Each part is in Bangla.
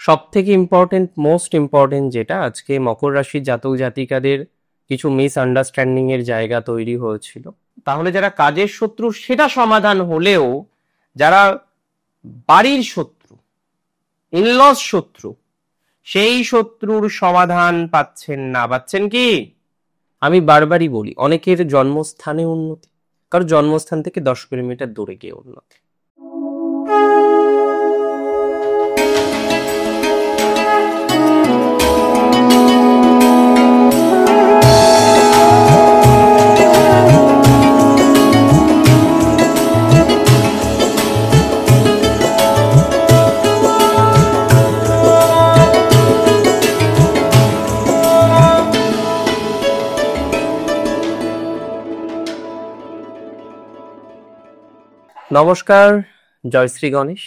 সব থেকে মোস্ট ইম্পর্টেন্ট যেটা আজকে মকর রাশির জাতক জাতিকাদের কিছু মিসআন্ডারস্ট্যান্ডিং এর জায়গা তৈরি হয়েছিল, তাহলে যারা কাজের শত্রু সেটা সমাধান হলেও যারা বাড়ির শত্রু, ইনলস শত্রু, সেই শত্রুর সমাধান পাচ্ছেন কি? আমি বারবারই বলি, অনেকের জন্মস্থানে উন্নতি, কারণ জন্মস্থান থেকে 10 কিলোমিটার দূরে গিয়ে উন্নতি। নমস্কার, জয় শ্রী গণেশ।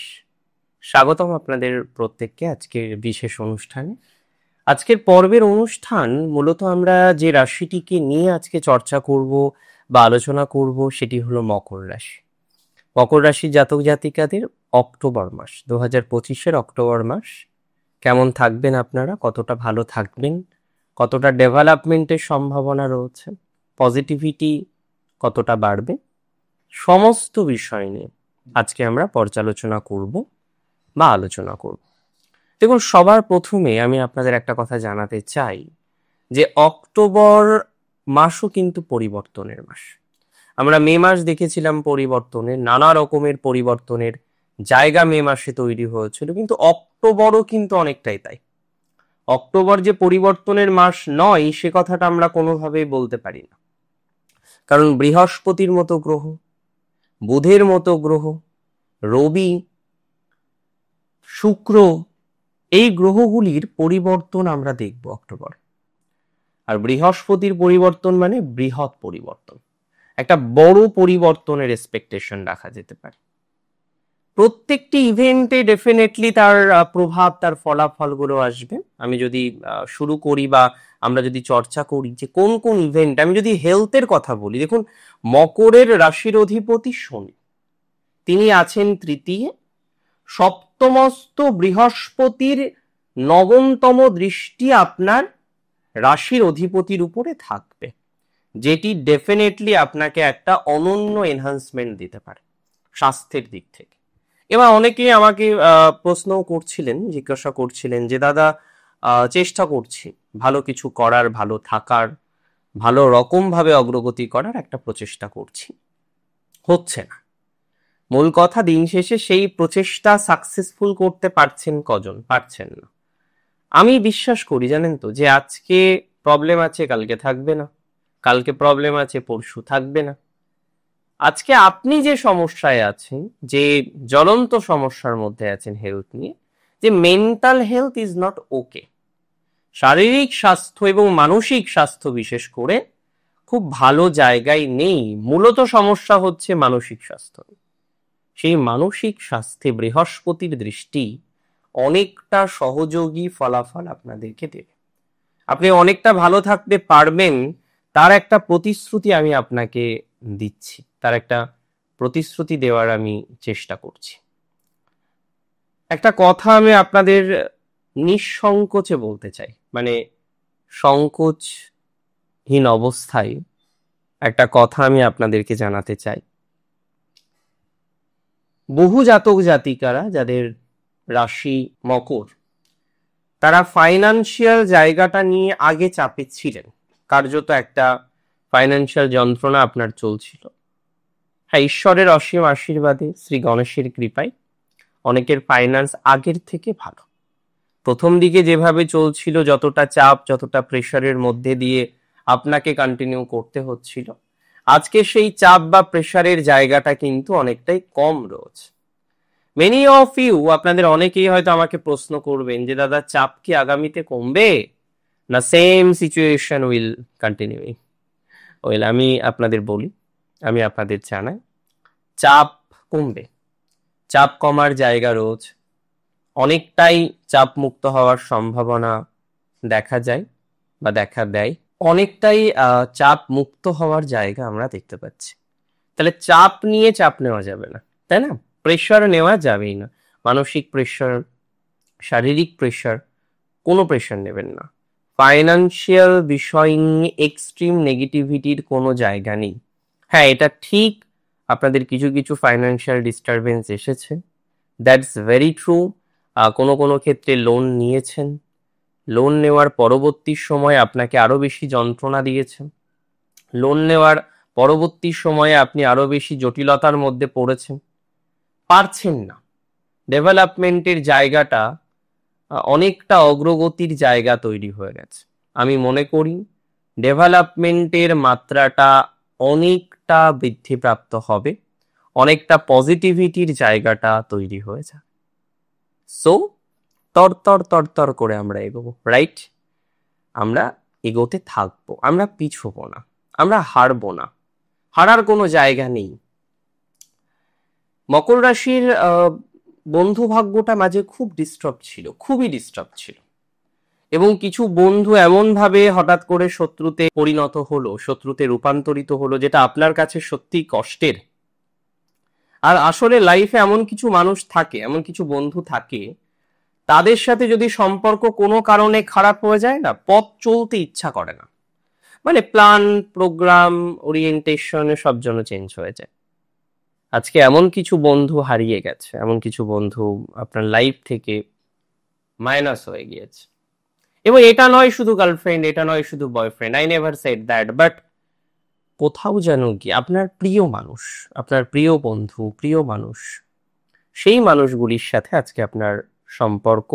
স্বাগতম আপনাদের প্রত্যেককে আজকের বিশেষ অনুষ্ঠানে। আজকের পর্বের অনুষ্ঠান মূলত আমরা যে রাশিটিকে নিয়ে আজকে চর্চা করব বা আলোচনা করব সেটি হলো মকর রাশি। মকর রাশির জাতক জাতিকাদের অক্টোবর মাস, 2025-এর অক্টোবর মাস কেমন থাকবেন আপনারা, কতটা ভালো থাকবেন, কতটা ডেভেলপমেন্টের সম্ভাবনা রয়েছে, পজিটিভিটি কতটা বাড়বে, সমস্ত বিষয় নিয়ে আজকে আমরা পর্যালোচনা করব বা আলোচনা করব। দেখুন, সবার প্রথমে আমি আপনাদের একটা কথা জানাতে চাই যে অক্টোবর মাসও কিন্তু পরিবর্তনের মাস। আমরা মে মাস দেখেছিলাম পরিবর্তনের, নানা রকমের পরিবর্তনের জায়গা মে মাসে তৈরি হয়েছিল, কিন্তু অক্টোবরও কিন্তু অনেকটাই তাই। অক্টোবর যে পরিবর্তনের মাস নয় সে কথাটা আমরা কোনোভাবেই বলতে পারি না, কারণ বৃহস্পতির মতো গ্রহ, বুধের মতো গ্রহ, রবি, শুক্র, এই গ্রহগুলির পরিবর্তন আমরা দেখব অক্টোবর। আর বৃহস্পতির পরিবর্তন মানে বৃহৎ পরিবর্তন, একটা বড় পরিবর্তনের এক্সপেকটেশন রাখা যেতে পারে। প্রত্যেকটি ইভেন্টে ডেফিনেটলি তার প্রভাব, তার ফলাফলগুলো আসবে। আমি যদি শুরু করি বা আমরা যদি চর্চা করি যে কোন কোন ইভেন্ট, আমি যদি হেলথের কথা বলি, দেখুন মকরের রাশির অধিপতি শনি, তিনি আছেন তৃতীয়। সপ্তমস্ত বৃহস্পতির নবমতম দৃষ্টি আপনার রাশির অধিপতির উপরে থাকবে, যেটি ডেফিনেটলি আপনাকে একটা অনন্য এনহান্সমেন্ট দিতে পারে স্বাস্থ্যের দিক থেকে। এবার অনেকেই আমাকে প্রশ্ন করছিলেন, জিজ্ঞাসা করছিলেন যে দাদা, চেষ্টা করছি ভালো কিছু করার, ভালো থাকার, ভালো রকম ভাবে অগ্রগতি করার একটা প্রচেষ্টা করছি, হচ্ছে না। মূল কথা, দিন শেষে সেই প্রচেষ্টা সাকসেসফুল করতে পারছেন কজন? পারছেন না। আমি বিশ্বাস করি, জানেন তো, যে আজকে প্রবলেম আছে কালকে থাকবে না, কালকে প্রবলেম আছে পরশু থাকবে না। আজকে আপনি যে সমস্যায় আছেন, যে জ্বলন্ত সমস্যার মধ্যে আছেন হেলথ নিয়ে, যে mental health is not okay, শারীরিক স্বাস্থ্য এবং মানসিক স্বাস্থ্য বিশেষ করে খুব ভালো জায়গায় নেই। মূলত সমস্যা হচ্ছে মানসিক স্বাস্থ্য। সেই মানসিক স্বাস্থ্যে বৃহস্পতির দৃষ্টি অনেকটা সহযোগী ফলাফল আপনাদেরকে দেবে। আপনি অনেকটা ভালো থাকতে পারবেন, তার একটা প্রতিশ্রুতি আমি আপনাকে দিচ্ছি, তার একটা প্রতিশ্রুতি দেওয়ার আমি চেষ্টা করছি। একটা কথা আমি আপনাদের নিঃসংকোচে বলতে চাই, মানে সংকোচহীন অবস্থায় একটা কথা আমি আপনাদেরকে জানাতে চাই। বহু জাতক জাতিকারা যাদের রাশি মকর, তারা ফাইন্যান্সিয়াল জায়গাটা নিয়ে আগে চাপে ছিলেন, কার্যত একটা ফাইন্যান্সিয়াল যন্ত্রণা আপনার চলছিল। হ্যাঁ, ঈশ্বরের অসীম আশীর্বাদে, শ্রী গণেশের কৃপায় অনেকের ফাইন্যান্স আগের থেকে ভালো। প্রথম দিকে যেভাবে চলছিল, যতটা চাপ, যতটা প্রেশারের মধ্যে দিয়ে আপনাকে কন্টিনিউ করতে হচ্ছিল, আজকে সেই চাপ বা প্রেশারের জায়গাটা কিন্তু অনেকটাই কম রয়েছে। মেনি অফ ইউ, আপনাদের অনেকেই হয়তো আমাকে প্রশ্ন করবেন যে দাদা, চাপ কি আগামীতে কমবে না same situation will continue? Well, আমি আপনাদের বলি, আমি আপনাদের জানাই, চাপ কমবে। চাপ কমার জায়গা রয়েছে, অনেকটাই চাপ মুক্ত হওয়ার সম্ভাবনা দেখা যায় বা দেখা দেয়, অনেকটাই চাপ মুক্ত হওয়ার জায়গা আমরা দেখতে পাচ্ছি। তাহলে চাপ নিয়ে চাপ নেওয়া যাবে না, তাই না? প্রেশার নেওয়া যাবেই না। মানসিক প্রেশার, শারীরিক প্রেশার, কোনো প্রেশার নেবেন না। ফাইন্যান্সিয়াল বিষয় নিয়ে এক্সট্রিম নেগেটিভিটির কোনো জায়গা নেই। হ্যাঁ, এটা ঠিক, আপনাদের কিছু কিছু ফাইন্যান্সিয়াল ডিস্টারবেন্স এসেছে, দ্যাটস ভেরি ট্রু। কোনো কোনো ক্ষেত্রে লোন নিয়েছেন, লোন নেওয়ার পরবর্তী সময় আপনাকে আরো বেশি যন্ত্রণা দিয়েছেন, লোন নেওয়ার পরবর্তী সময়ে আপনি আরো বেশি জটিলতার মধ্যে পড়েছেন, পারছেন না। ডেভেলপমেন্টের জায়গাটা অনেকটা অগ্রগতির জায়গা তৈরি হয়ে গেছে। আমি মনে করি ডেভেলপমেন্টের মাত্রাটা অনেকটা বৃদ্ধিপ্রাপ্ত হবে, অনেকটা পজিটিভিটির জায়গাটা তৈরি হয়ে যায়। সো তর করে আমরা এগোবো, রাইট? আমরা এগোতে থাকবো, আমরা পিছবো না, আমরা হারবো না, হারার কোনো জায়গা নেই। মকর রাশির বন্ধু ভাগ্যটা মাঝে খুব ডিস্টার্ব ছিল, খুবই ডিস্টার্ব ছিল, এবং কিছু বন্ধু এমন ভাবে হঠাৎ করে শত্রুতে পরিণত হলো, শত্রুতে রূপান্তরিত হলো, যেটা আপনার কাছে সত্যিই কষ্টের। আর আসলে লাইফে এমন কিছু মানুষ থাকে, এমন কিছু বন্ধু থাকে, তাদের সাথে যদি সম্পর্ক কোনো কারণে খারাপ হয়ে যায় না, পথ চলতে ইচ্ছা করে না, মানে প্ল্যান, প্রোগ্রাম, ওরিয়েন্টেশন সব জন্য চেঞ্জ হয়ে যায়। আজকে এমন কিছু বন্ধু হারিয়ে গেছে, এমন কিছু বন্ধু আপনার লাইফ থেকে মাইনাস হয়ে গিয়েছে। এবং এটা নয় শুধু গার্লফ্রেন্ড, এটা নয় শুধু boyfriend, I never said that, but কোথাও যেন কি আপনার প্রিয় মানুষ, আপনার প্রিয় বন্ধু, প্রিয় মানুষ, সেই মানুষগুলির সাথে আজকে আপনার সম্পর্ক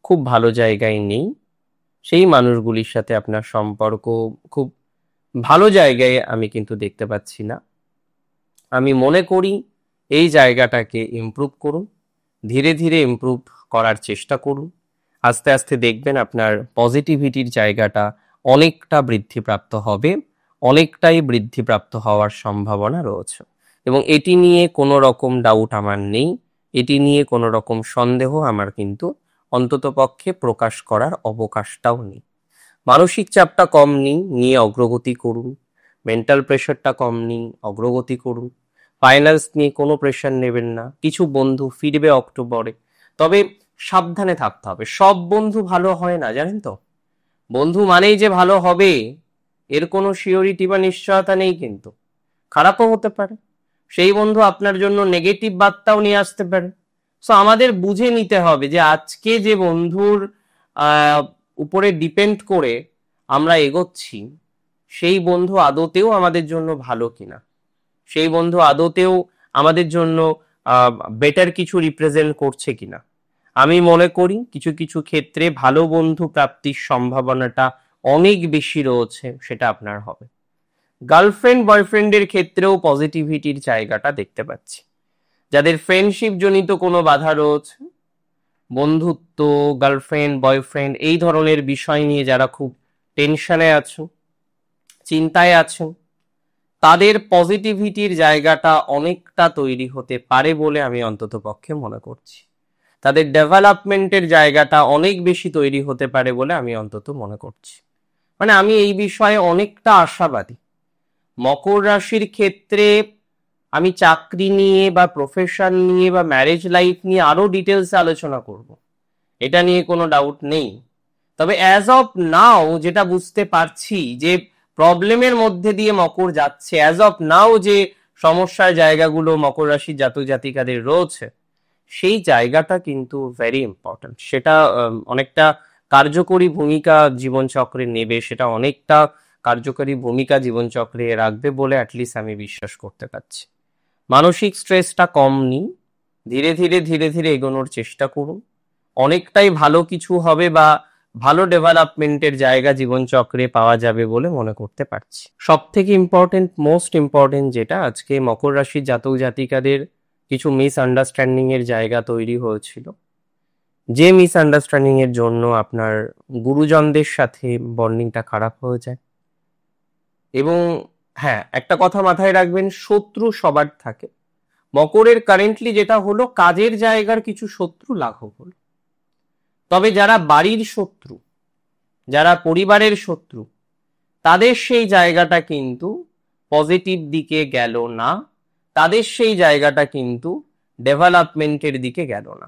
খুব ভালো জায়গায় নেই। সেই মানুষগুলির সাথে আপনার সম্পর্ক খুব ভালো জায়গায় আমি কিন্তু দেখতে পাচ্ছি না। আমি মনে করি এই জায়গাটাকে ইমপ্রুভ করুন, ধীরে ধীরে ইমপ্রুভ করার চেষ্টা করুন। আস্তে আস্তে দেখবেন আপনার পজিটিভিটির জায়গাটা অনেকটা বৃদ্ধিপ্রাপ্ত হবে, অনেকটাই বৃদ্ধিপ্রাপ্ত হওয়ার সম্ভাবনা রয়েছে। এবং এটি নিয়ে কোনো রকম ডাউট আমার নেই, এটি নিয়ে কোনো রকম সন্দেহ আমার কিন্তু অন্ততপক্ষে প্রকাশ করার অবকাশটাও নেই। মানসিক চাপটা কম নিয়ে অগ্রগতি করুন, মেন্টাল প্রেশারটা কম নিন, অগ্রগতি করুন। ফাইন্যান্স নিয়ে কোনো প্রেশার নেবেন না। কিছু বন্ধু ফিরবে অক্টোবরে, তবে সাবধানে থাকতে হবে। সব বন্ধু ভালো হয় না, জানেন তো। বন্ধু মানেই যে ভালো হবে এর কোনো সিওরিটি বা নিশ্চয়তা নেই, কিন্তু খারাপও হতে পারে। সেই বন্ধু আপনার জন্য নেগেটিভ বার্তাও নিয়ে আসতে পারে। সো আমাদের বুঝে নিতে হবে যে আজকে যে বন্ধুর উপরে ডিপেন্ড করে আমরা এগোচ্ছি, সেই বন্ধু আদতেও আমাদের জন্য ভালো কিনা, সেই বন্ধু আদতেও আমাদের জন্য বেটার কিছু রিপ্রেজেন্ট করছে কিনা। আমি মনে করি কিছু কিছু ক্ষেত্রে ভালো বন্ধু প্রাপ্তির সম্ভাবনাটা অনেক বেশি রয়েছে, সেটা আপনার হবে। গার্লফ্রেন্ড বয়ফ্রেন্ডের ক্ষেত্রেও পজিটিভিটির জায়গাটা দেখতে পাচ্ছি। যাদের ফ্রেন্ডশিপ জনিত কোনো বাধা রয়েছে, বন্ধুত্ব, গার্লফ্রেন্ড বয়ফ্রেন্ড এই ধরনের বিষয় নিয়ে যারা খুব টেনশনে আছেন, চিন্তায় আছেন, তাদের পজিটিভিটির জায়গাটা অনেকটা তৈরি হতে পারে বলে আমি অন্তত পক্ষে মনে করছি। তাদের ডেভেলপমেন্টের জায়গাটা অনেক বেশি তৈরি হতে পারে বলে আমি অন্তত মনে করছি। মানে আমি এই বিষয়ে অনেকটা আশাবাদী। মকর রাশির ক্ষেত্রে আমি চাকরি নিয়ে বা প্রফেশন নিয়ে বা ম্যারেজ লাইফ নিয়ে আরো ডিটেলসে আলোচনা করব, এটা নিয়ে কোনো ডাউট নেই। তবে অ্যাজ অফ নাও যেটা বুঝতে পারছি যে প্রবলেমের মধ্যে দিয়ে মকর যাচ্ছে, অ্যাজ অফ নাও যে সমস্যার জায়গাগুলো মকর রাশির জাতক জাতিকাদের রয়েছে, সেই জায়গাটা কিন্তু ভেরি ইম্পর্টেন্ট। সেটা অনেকটা কার্যকরী ভূমিকা জীবনচক্রে নেবে, সেটা অনেকটা কার্যকরী ভূমিকা জীবনচক্রে রাখবে বলে অ্যাটলিস্ট আমি বিশ্বাস করতে পারছি। মানসিক স্ট্রেসটা কম নিন, ধীরে ধীরে ধীরে ধীরে এগোনোর চেষ্টা করুন। অনেকটাই ভালো কিছু হবে বা ভালো ডেভেলপমেন্টের জায়গা জীবনচক্রে পাওয়া যাবে বলে মনে করতে পারছি। সব থেকে ইম্পর্টেন্ট, মোস্ট ইম্পর্টেন্ট যেটা, আজকে মকর রাশির জাতক জাতিকাদের কিছু মিসআন্ডারস্ট্যান্ডিং এর জায়গা তৈরি হয়েছিল, যে মিসআন্ডারস্ট্যান্ডিং এর জন্য আপনার গুরুজনদের সাথে বন্ডিংটা খারাপ হয়ে যায়। এবং হ্যাঁ, একটা কথা মাথায় রাখবেন, শত্রু সবার থাকে। মকরের কারেন্টলি যেটা হলো, কাজের জায়গার কিছু শত্রু লাঘব হলো, তবে যারা বাড়ির শত্রু, যারা পরিবারের শত্রু, তাদের সেই জায়গাটা কিন্তু পজিটিভ দিকে গেল না, তাদের সেই জায়গাটা কিন্তু ডেভেলপমেন্টের দিকে গেল না।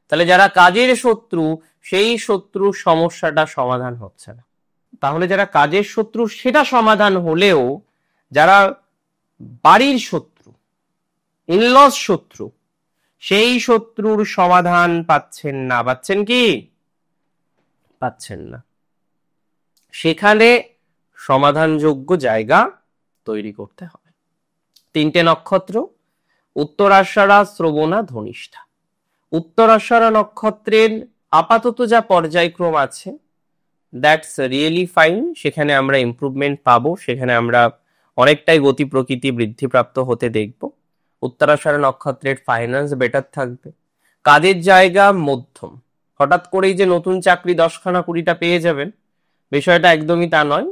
তাহলে যারা কাজের শত্রু, সেই শত্রুর সমস্যাটা সমাধান হচ্ছে না। তাহলে যারা কাজের শত্রু সেটা সমাধান হলেও যারা বাড়ির শত্রু, ইনলস শত্রু, সেই শত্রুর সমাধান পাচ্ছেন না। পাচ্ছেন কি? পাচ্ছেন না। সেখানে সমাধানযোগ্য জায়গা তৈরি করতে হবে। 3টে নক্ষত্র, উত্তরাষাঢ়া, শ্রবণা, ধনিষ্ঠা। উত্তরাষাঢ়া নক্ষত্রের আপাতত যা পর্যায়ক্রম আছে, দ্যাটস রিয়েলি ফাইন। সেখানে আমরা ইমপ্রুভমেন্ট পাবো, সেখানে আমরা অনেকটাই গতি প্রকৃতি বৃদ্ধিপ্রাপ্ত হতে দেখব। উত্তরাষাঢ়া নক্ষত্রের ফাইন্যান্স বেটার থাকবে, কাজের জায়গা মধ্যম। হঠাৎ করেই যে নতুন চাকরি 10খানা 20টা পেয়ে যাবেন, বিষয়টা একদমই তা নয়।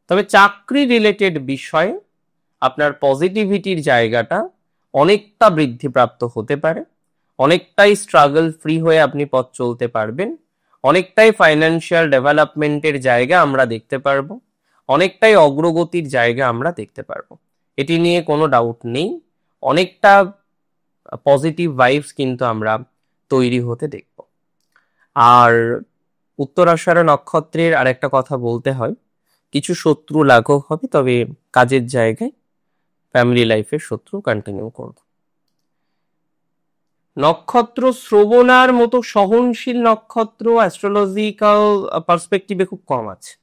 তবে চাকরি রিলেটেড বিষয়ে আপনার পজিটিভিটির জায়গাটা অনেকটা বৃদ্ধিপ্রাপ্ত হতে পারে, অনেকটাই স্ট্রাগল ফ্রি হয়ে আপনি পথ চলতে পারবেন, অনেকটাই ফাইন্যান্সিয়াল ডেভেলপমেন্টের জায়গা আমরা দেখতে পারবো, অনেকটাই অগ্রগতির জায়গা আমরা দেখতে পারবো। এটি নিয়ে কোনো ডাউট নেই। অনেকটা পজিটিভ ভাইবস কিন্তু আমরা তৈরি হতে দেখব। আর উত্তরাষাঢ়া নক্ষত্রের আরেকটা কথা বলতে হয়, কিছু শত্রু লাঘব হবে, তবে কাজের জায়গায় ফ্যামিলি লাইফের শত্রু কন্টিনিউ করব। নক্ষত্র শ্রবণার মতো সহনশীল নক্ষত্র অ্যাস্ট্রোলজিক্যাল পার্সপেক্টিভে খুব কম আছে।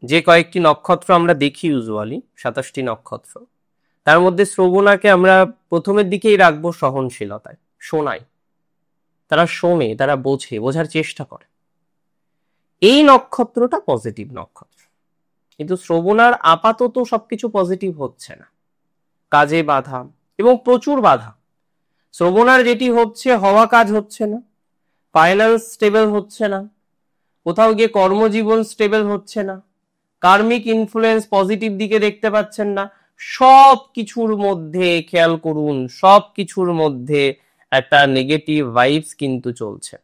যে কয়েকটি নক্ষত্র আমরা দেখি ইউজুয়ালি, 27টি নক্ষত্র, তার মধ্যে শ্রবণাকে আমরা প্রথমের দিকেই রাখবো সহনশীলতায়, শোনায়। তারা শোনে, তারা বোঝার চেষ্টা করে। এই নক্ষত্রটা পজিটিভ নক্ষত্র, কিন্তু শ্রবণার আপাতত সবকিছু পজিটিভ হচ্ছে না, কাজে বাধা এবং প্রচুর বাধা। শ্রবণার যেটি হচ্ছে, হওয়া কাজ হচ্ছে না, ফাইন্যান্স স্টেবল হচ্ছে না, কোথাও গিয়ে কর্মজীবন স্টেবল হচ্ছে না, কার্মিক ইনফ্লুয়েন্স পজিটিভ দিকে দেখতে পাচ্ছেন না। সব কিছুর মধ্যে খেয়াল করুন, সব কিছুর মধ্যে একটা নেগেটিভ ভাইবস কিন্তু চলছে।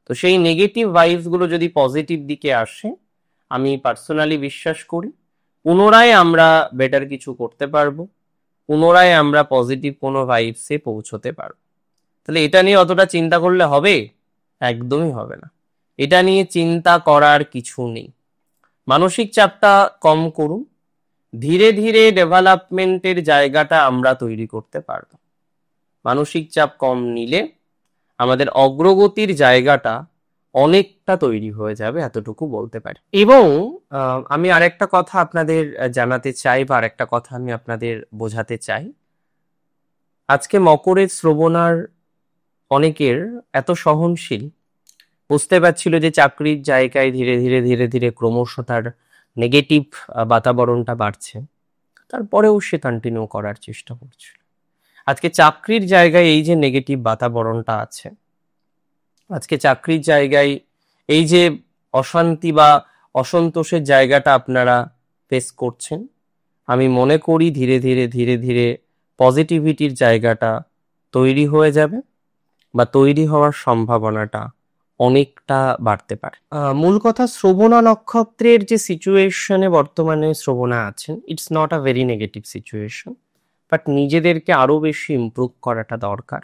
তো সেই নেগেটিভ ভাইবস গুলো যদি পজিটিভ দিকে আসে, আমি পার্সোনালি বিশ্বাস করি পুনরায় আমরা বেটার কিছু করতে পারবো, পুনরায় আমরা পজিটিভ কোনো ভাইবসে পৌঁছতে পারবো। তাহলে এটা নিয়ে অতটা চিন্তা করলে হবে? একদমই হবে না। এটা নিয়ে চিন্তা করার কিছু নেই। মানসিক চাপটা কম করুন, ধীরে ধীরে ডেভেলপমেন্টের জায়গাটা আমরা তৈরি করতে পারবো। মানসিক চাপ কম নিলে আমাদের অগ্রগতির জায়গাটা অনেকটা তৈরি হয়ে যাবে, এতটুকু বলতে পারি। এবং আমি আরেকটা কথা আপনাদের জানাতে চাই, বা আরেকটা কথা আমি আপনাদের বোঝাতে চাই। আজকে মকরের শ্রবণার অনেকের এত সহনশীল, বুঝতে পারছিল যে চাকরির জায়গায় ধীরে ধীরে ধীরে ধীরে ক্রমশ তার নেগেটিভ বাতাবরণটা বাড়ছে, তারপরেও সে কন্টিনিউ করার চেষ্টা করছিল। আজকে চাকরির জায়গায় এই যে নেগেটিভ বাতাবরণটা আছে, আজকে চাকরির জায়গায় এই যে অশান্তি বা অসন্তোষের জায়গাটা আপনারা ফেস করছেন, আমি মনে করি ধীরে ধীরে ধীরে ধীরে পজিটিভিটির জায়গাটা তৈরি হয়ে যাবে, বা তৈরি হওয়ার সম্ভাবনাটা অনেকটা বাড়তে পারে। মূল কথা, শ্রবণা নক্ষত্রের যে সিচুয়েশনে বর্তমানে শ্রবণা আছেন, it's not a very negative situation, but নিজেদেরকে আরো বেশি ইমপ্রুভ করাটা দরকার,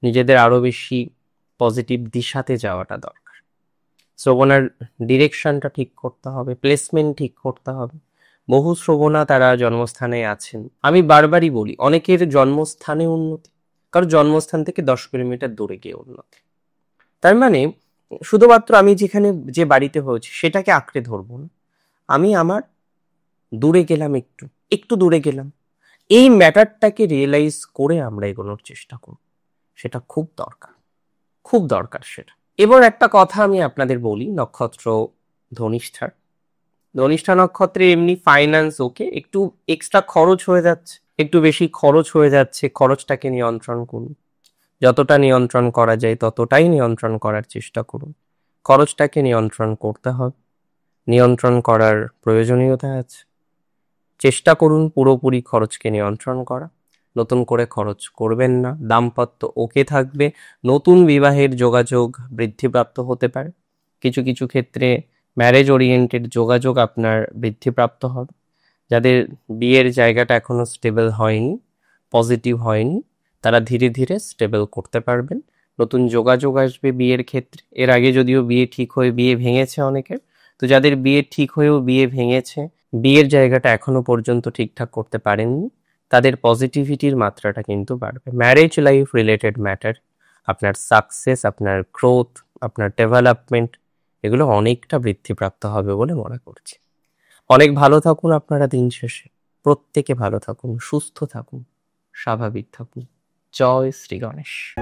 নিজেদের আরো বেশি পজিটিভ দিশাতে যাওয়াটা দরকার। শ্রবণার ডিরেকশনটা ঠিক করতে হবে, প্লেসমেন্ট ঠিক করতে হবে। বহু শ্রবণা তারা জন্মস্থানে আছেন, আমি বারবারই বলি অনেকের জন্মস্থানে উন্নতি, কারণ জন্মস্থান থেকে 10 কিলোমিটার দূরে গিয়ে উন্নতি। তার মানে শুধুমাত্র আমি যেখানে যে বাড়িতে হয়েছে সেটাকে আঁকড়ে ধরবো না, আমি আমার দূরে গেলাম, একটু একটু দূরে গেলাম, এই ম্যাটারটাকে রিয়েলাইজ করে আমরা এগোনোর চেষ্টা করব। সেটা খুব দরকার, খুব দরকার সেটা। এবার একটা কথা আমি আপনাদের বলি, নক্ষত্র ধনিষ্ঠার, ধনিষ্ঠা নক্ষত্রে এমনি ফাইন্যান্স ওকে, একটু এক্সট্রা খরচ হয়ে যাচ্ছে, একটু বেশি খরচ হয়ে যাচ্ছে, খরচটাকে নিয়ন্ত্রণ করুন। যতটা নিয়ন্ত্রণ করা যায় ততটাই নিয়ন্ত্রণ করার চেষ্টা করুন। খরচটাকে নিয়ন্ত্রণ করতে হবে, নিয়ন্ত্রণ করার প্রয়োজনীয়তা আছে। চেষ্টা করুন পুরোপুরি খরচকে নিয়ন্ত্রণ করা, নতুন করে খরচ করবেন না। দাম্পত্য ওকে থাকবে, নতুন বিবাহের যোগাযোগ বৃদ্ধিপ্রাপ্ত হতে পারে, কিছু কিছু ক্ষেত্রে ম্যারেজ ওরিয়েন্টেড যোগাযোগ আপনার বৃদ্ধিপ্রাপ্ত হবে। যাদের বিয়ের জায়গাটা এখনো স্টেবল হয়নি, পজিটিভ হয়নি, তারা ধীরে ধীরে স্টেবল করতে পারবেন, নতুন যোগাযোগ আসবে বিয়ের ক্ষেত্রে। এর আগে যদিও বিয়ে ঠিক হয়ে বিয়ে ভেঙেছে অনেকের, তো যাদের বিয়ে ঠিক হয়েও বিয়ে ভেঙেছে, বিয়ের জায়গাটা এখনো পর্যন্ত ঠিকঠাক করতে পারেননি, তাদের পজিটিভিটির মাত্রাটা কিন্তু বাড়বে। ম্যারেজ লাইফ রিলেটেড ম্যাটার, আপনার সাকসেস, আপনার গ্রোথ, আপনার ডেভেলপমেন্ট, এগুলো অনেকটা বৃদ্ধিপ্রাপ্ত হবে বলে মনে করছি। অনেক ভালো থাকুন আপনারা দিন শেষে। প্রত্যেকে ভালো থাকুন, সুস্থ থাকুন, স্বাভাবিক থাকুন। জয় শ্রী গণেশ।